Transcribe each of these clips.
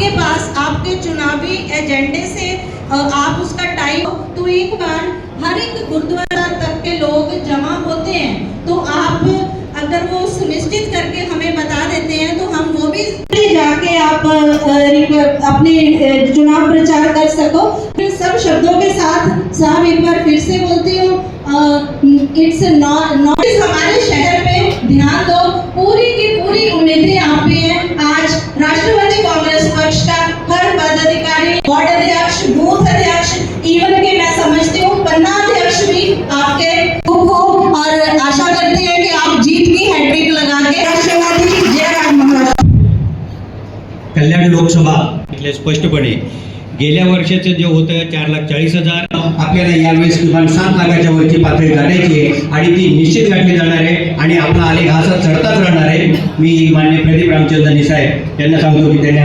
आपके पास आपके चुनावी एजेंडे से आप उसका टाइम, तो एक बार हर एक गुरुद्वारा तक के लोग जमा होते हैं, तो आप अगर वो सुनिश्चित करके हमें बता देते हैं तो हम वो भी जाके आप अपने चुनाव प्रचार कर सको। सब शब्दों के साथ साहब एक बार फिर से बोलती हूँ, इट्स नॉट हमारे शहर पे ध्यान दो। पूरी की पूरी उम्मीदें आप पे हैं। आज राष्ट्रवादी कांग्रेस पक्ष का हर पदाधिकारी, वार्ड अध्यक्ष, बूथ अध्यक्ष, इवन के मैं समझती हूँ पन्ना अध्यक्ष भी आपके खूब हो, और आशा करते हैं कि आप जीत की हैट्रिक लगा के राष्ट्रवादी की जय राम महाराष्ट्र। कल्याण लोकसभा इथले स्पष्टपणे गेल्या वर्षाचं जे होतं 4,40,000, आपल्याला यावेळेस किमान 7 लाखाच्या वरची पातळी गाठायची आहे आणि ती निश्चित गाठली जाणार आहे आणि आपला आलेख हा चढताच राहणार आहे। मी माननीय प्रदीप रामचंद्र साहेब यांना सांगतो की त्यांनी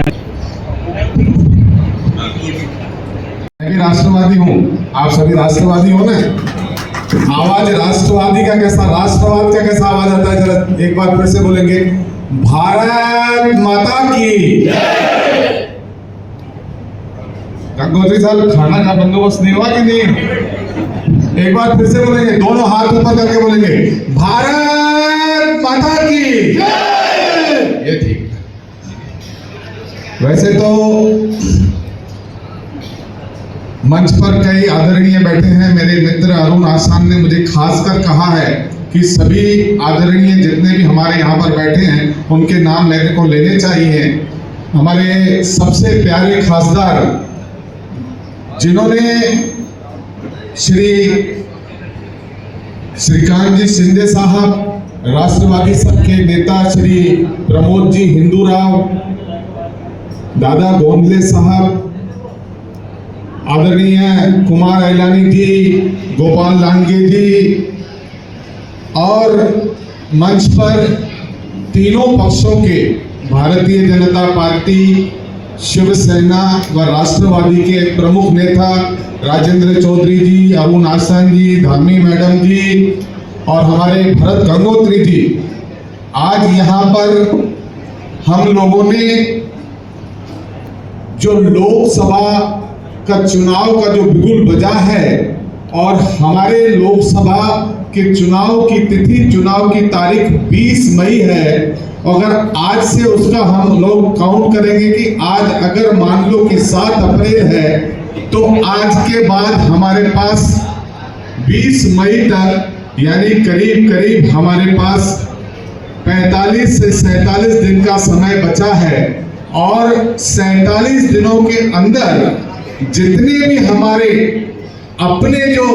मैं भी राष्ट्रवादी हूँ, आप सभी राष्ट्रवादी हो ना। आवाज राष्ट्रवादी का कैसा, राष्ट्रवाद का कैसा आवाज आता है, जरा एक बार फिर से बोलेंगे, भारत माता की जय। गंगोत्री साहब खाना का बंदोबस्त नहीं हुआ कि नहीं? एक बार फिर से बोलेंगे, दोनों हाथ ऊपर करके बोलेंगे, भारत माता की जय। ये ठीक। वैसे तो मंच पर कई आदरणीय बैठे हैं। मेरे मित्र अरुण आसान ने मुझे खासकर कहा है कि सभी आदरणीय जितने भी हमारे यहाँ पर बैठे हैं उनके नाम मेरे को लेने चाहिए। हमारे सबसे प्यारे खासदार जिन्होंने श्रीकांत जी शिंदे साहब, राष्ट्रवादी सबके नेता श्री प्रमोद जी हिंदूराव, दादा गोंदले साहब, आदरणीय कुमार ऐलानी जी, गोपाल लांगे जी, और मंच पर तीनों पक्षों के भारतीय जनता पार्टी, शिवसेना व राष्ट्रवादी के प्रमुख नेता राजेंद्र चौधरी जी, अरुण आसान जी, धामी मैडम जी और हमारे भरत गंगोत्री जी, आज यहाँ पर हम लोगों ने जो लोकसभा का चुनाव का जो बिगुल बजा है और हमारे लोकसभा के चुनाव की तिथि, चुनाव की तारीख 20 मई है। अगर आज से उसका हम लोग काउंट करेंगे कि आज अगर मान लो कि 7 अप्रैल है, तो आज के बाद हमारे पास 20 मई तक यानी करीब करीब हमारे पास 45 से 47 दिन का समय बचा है। और 47 दिनों के अंदर जितने भी हमारे अपने जो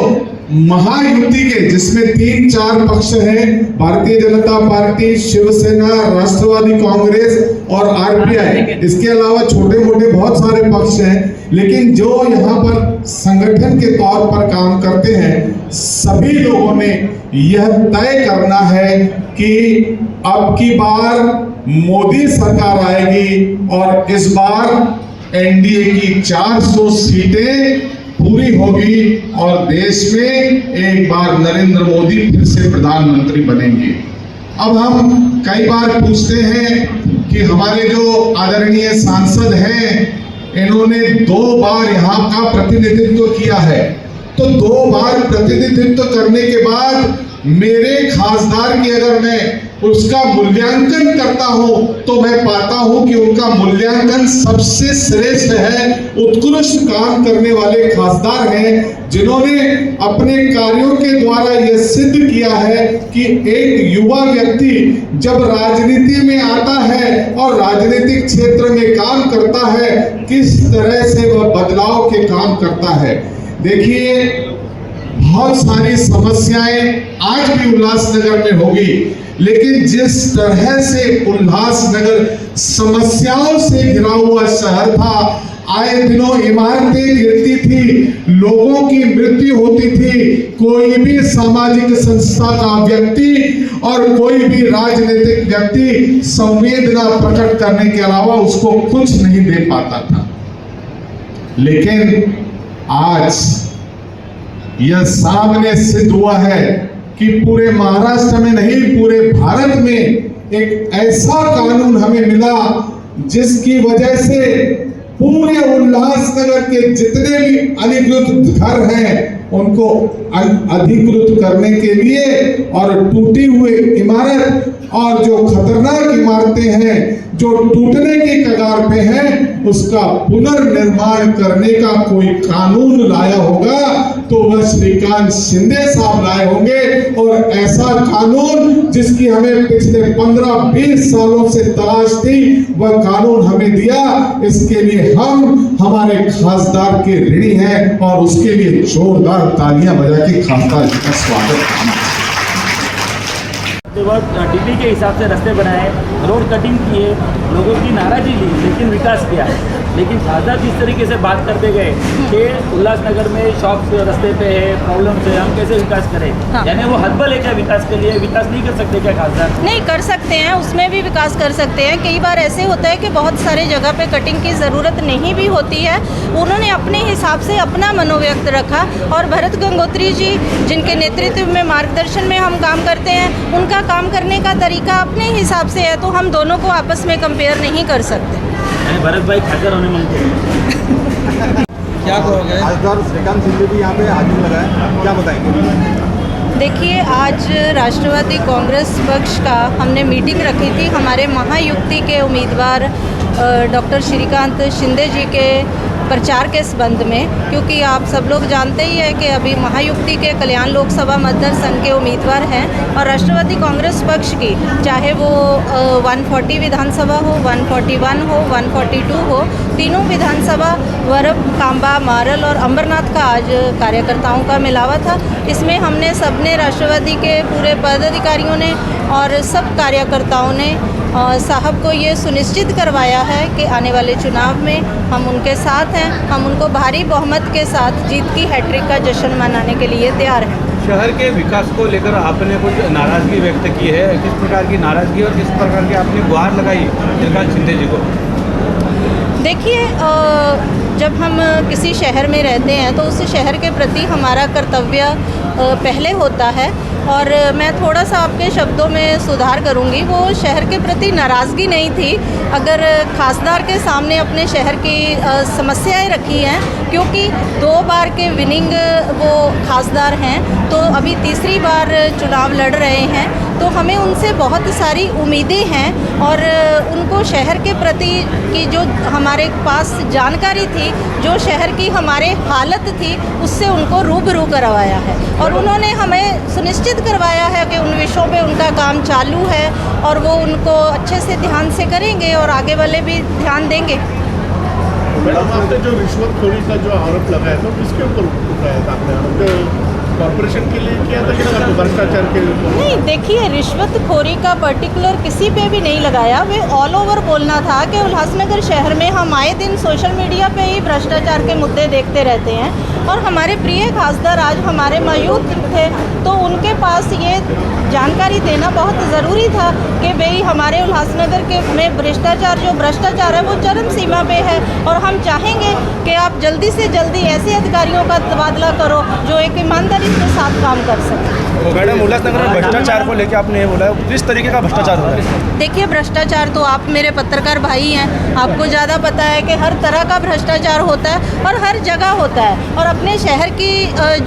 महायुति के, जिसमें 3-4 पक्ष हैं, भारतीय जनता पार्टी, शिवसेना, राष्ट्रवादी कांग्रेस और आरपीआई, इसके अलावा छोटे मोटे बहुत सारे पक्ष हैं, लेकिन जो यहाँ पर संगठन के तौर पर काम करते हैं, सभी लोगों ने यह तय करना है कि अब की बार मोदी सरकार आएगी और इस बार एनडीए की 400 सीटें पूरी होगी और देश में एक बार नरेंद्र मोदी फिर से प्रधानमंत्री बनेंगे। अब हम कई बार पूछते हैं कि हमारे जो आदरणीय सांसद हैं, इन्होंने 2 बार यहाँ का प्रतिनिधित्व किया है, तो 2 बार प्रतिनिधित्व करने के बाद मेरे खासदार की अगर मैं उसका मूल्यांकन करता हूं तो मैं पाता हूं कि उनका मूल्यांकन सबसे श्रेष्ठ है, उत्कृष्ट काम करने वाले खासदार हैं, जिन्होंने अपने कार्यों के द्वारा यह सिद्ध किया है कि एक युवा व्यक्ति जब राजनीति में आता है और राजनीतिक क्षेत्र में काम करता है, किस तरह से वह बदलाव के काम करता है। देखिए, बहुत सारी समस्याएं आज भी उल्लासनगर में होगी, लेकिन जिस तरह से उल्लासनगर समस्याओं से घिरा हुआ शहर था, आए दिनों इमारतें गिरती थी, लोगों की मृत्यु होती थी, कोई भी सामाजिक संस्था का व्यक्ति और कोई भी राजनीतिक व्यक्ति संवेदना प्रकट करने के अलावा उसको कुछ नहीं दे पाता था। लेकिन आज यह सामने सिद्ध हुआ है कि पूरे महाराष्ट्र में नहीं, पूरे भारत में एक ऐसा कानून हमें मिला जिसकी वजह से पूरे उल्लासनगर के जितने भी अनधिकृत घर हैं उनको अधिकृत करने के लिए और टूटी हुई इमारत और जो खतरनाक इमारतें हैं जो टूटने की कगार पे हैं उसका पुनर्निर्माण करने का कोई कानून लाया होगा तो वह श्रीकांत शिंदे साहब लाए होंगे। और ऐसा कानून जिसकी हमें पिछले 15-20 सालों से तलाश थी वह कानून हमें दिया। इसके लिए हम हमारे खासदार के ऋणी हैं और उसके लिए जोरदार तालियां बजा के खासदार का स्वागत करना। दिल्ली के हिसाब से रास्ते बनाए, रोड कटिंग किए, लोगों की नाराजगी ली, लेकिन विकास किया। लेकिन खासदार जिस तरीके से बात करते गए कि उल्लासनगर में शॉप रास्ते पे है, प्रॉब्लम है, हम कैसे विकास करें। हाँ। यानी वो हदबल है क्या विकास के लिए? विकास नहीं कर सकते क्या खासदार? नहीं कर सकते हैं, उसमें भी विकास कर सकते हैं। कई बार ऐसे होता है कि बहुत सारे जगह पे कटिंग की ज़रूरत नहीं भी होती है। उन्होंने अपने हिसाब से अपना मनोव्यक्त रखा और भरत गंगोत्री जी जिनके नेतृत्व में मार्गदर्शन में हम काम करते हैं, उनका काम करने का तरीका अपने हिसाब से है, तो हम दोनों को आपस में कंपेयर नहीं कर सकते। यानी भरत भाई खासदार होने मांगते क्या कहोगे? खासदार श्रीकांत शिंदे भी यहाँ पे हाजिर लगाए, क्या बताएंगे? देखिए, आज राष्ट्रवादी कांग्रेस पक्ष का हमने मीटिंग रखी थी हमारे महायुक्ति के उम्मीदवार डॉक्टर श्रीकांत शिंदे जी के प्रचार के संबंध में, क्योंकि आप सब लोग जानते ही हैं कि अभी महायुक्ति के कल्याण लोकसभा मतदार संघ के उम्मीदवार हैं और राष्ट्रवादी कांग्रेस पक्ष की चाहे वो 140 विधानसभा हो, 141 हो, 142 हो, तीनों विधानसभा वरब, कांबा, मारल और अंबरनाथ का आज कार्यकर्ताओं का मिलावा था। इसमें हमने सबने राष्ट्रवादी के पूरे पदाधिकारियों ने और सब कार्यकर्ताओं ने साहब को ये सुनिश्चित करवाया है कि आने वाले चुनाव में हम उनके साथ हैं, हम उनको भारी बहुमत के साथ जीत की हैट्रिक का जश्न मनाने के लिए तैयार हैं। शहर के विकास को लेकर आपने कुछ नाराजगी व्यक्त की है, किस प्रकार की नाराजगी और किस प्रकार की आपने गुहार लगाई श्रीकांत शिंदे जी को? देखिए, जब हम किसी शहर में रहते हैं तो उस शहर के प्रति हमारा कर्तव्य पहले होता है और मैं थोड़ा सा आपके शब्दों में सुधार करूंगी। वो शहर के प्रति नाराज़गी नहीं थी, अगर खासदार के सामने अपने शहर की समस्याएं रखी हैं, क्योंकि 2 बार के विनिंग वो खासदार हैं, तो अभी तीसरी बार चुनाव लड़ रहे हैं, तो हमें उनसे बहुत सारी उम्मीदें हैं और उनको शहर के प्रति की जो हमारे पास जानकारी थी, जो शहर की हमारे हालत थी, उससे उनको रूबरू करवाया है और उन्होंने हमें सुनिश्चित करवाया है कि उन विषयों पे उनका काम चालू है और वो उनको अच्छे से ध्यान से करेंगे और आगे वाले भी ध्यान देंगे। मैडम, आपने जो रिश्वतखोरी का जो आरोप लगाया था किसके ऊपर उठाया था? आपने कॉर्पोरेशन के लिए किया था कि भ्रष्टाचार के लिए? नहीं, देखिए, रिश्वतखोरी का पर्टिकुलर किसी पे भी नहीं लगाया। वे ऑल ओवर बोलना था कि उल्लासनगर शहर में हम आए दिन सोशल मीडिया पे ही भ्रष्टाचार के मुद्दे देखते रहते हैं और हमारे प्रिय खासदार आज हमारे मौजूद थे, तो उनके पास ये जानकारी देना बहुत ज़रूरी था कि भाई हमारे उल्लासनगर के में भ्रष्टाचार है वो चरम सीमा पे है और हम चाहेंगे कि आप जल्दी से जल्दी ऐसे अधिकारियों का तबादला करो जो एक ईमानदारी के साथ काम कर सकें। मैडम, उल्लासनगर में भ्रष्टाचार को लेकर आपने ये बोला, किस तरीके का भ्रष्टाचार हो रहा है? देखिए, भ्रष्टाचार तो आप मेरे पत्रकार भाई हैं, आपको ज़्यादा पता है कि हर तरह का भ्रष्टाचार होता है और हर जगह होता है और अपने शहर की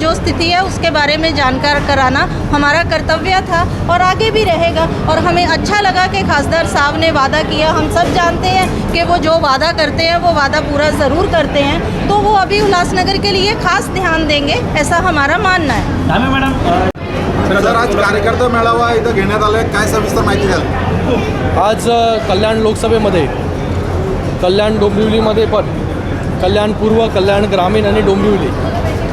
जो स्थिति है उसके बारे में जानकार कराना हमारा कर्तव्य था और आगे भी रहेगा। और हमें अच्छा लगा कि खासदार साहब ने वादा किया। हम सब जानते हैं कि वो जो वादा करते हैं वो वादा पूरा ज़रूर करते हैं, तो वो अभी उल्लासनगर के लिए खास ध्यान देंगे, ऐसा हमारा मानना है। मॅडम, सर, आज कार्यकर्ता मेळावा इथं घेण्यात आलाय, काय सविस्तर माहिती द्याल? आज कल्याण लोकसभेमध्ये कल्याण डोंबिवलीमध्ये पण कल्याण पूर्व, कल्याण ग्रामीण आणि डोंबिवली,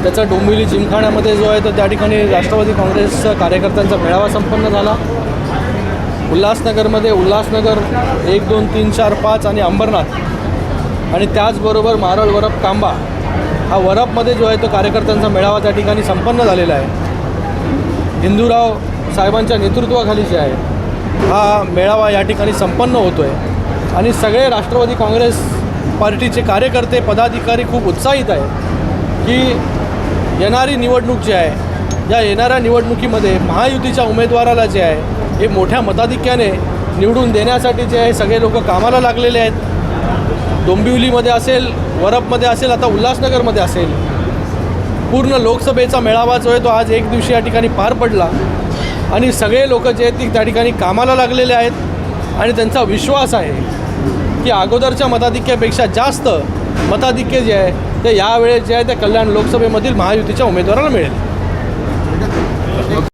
त्याचा डोंबिवली जिमखान्यामध्ये जो आहे तर त्या ठिकाणी राष्ट्रवादी काँग्रेस कार्यकर्त्यांचा मेळावा संपन्न झाला। उल्हासनगरमध्ये उल्हासनगर 1, 2, 3, 4, 5 आणि अंबरनाथ आणि त्याचबरोबर मारळ, वरप, कांबा हा वरपमध्ये जो आहे तो कार्यकर्त्यांचा मेळावा त्या ठिकाणी संपन्न झालेला आहे। हिंदूराव साहेबांच्या नेतृत्वाखाली जे आहे हा मेळावा या ठिकाणी संपन्न होतो आहे आणि सगळे राष्ट्रवादी काँग्रेस पार्टीचे कार्यकर्ते, पदाधिकारी खूप उत्साहित आहे की येणारी निवडणूक जी आहे, या येणाऱ्या निवडणुकीमध्ये महायुतीच्या उमेदवाराला जे आहे हे मोठ्या मताधिक्याने निवडून देण्यासाठी जे आहे सगळे लोक कामाला लागलेले आहेत। डोंबिवलीमध्ये असेल, वरपमध्ये असेल, आता उल्हासनगरमध्ये असेल, पूर्ण लोकसभेचा मेळावा जो आहे तो आज एक दिवशी या ठिकाणी पार पडला आणि सगळे लोक जे आहेत ते त्या ठिकाणी कामाला लागलेले आहेत आणि त्यांचा विश्वास आहे की अगोदरच्या मताधिक्यापेक्षा जास्त मताधिक्य जे आहे ते यावेळेस जे आहे ते कल्याण लोकसभेमधील महायुतीच्या उमेदवाराला मिळेल.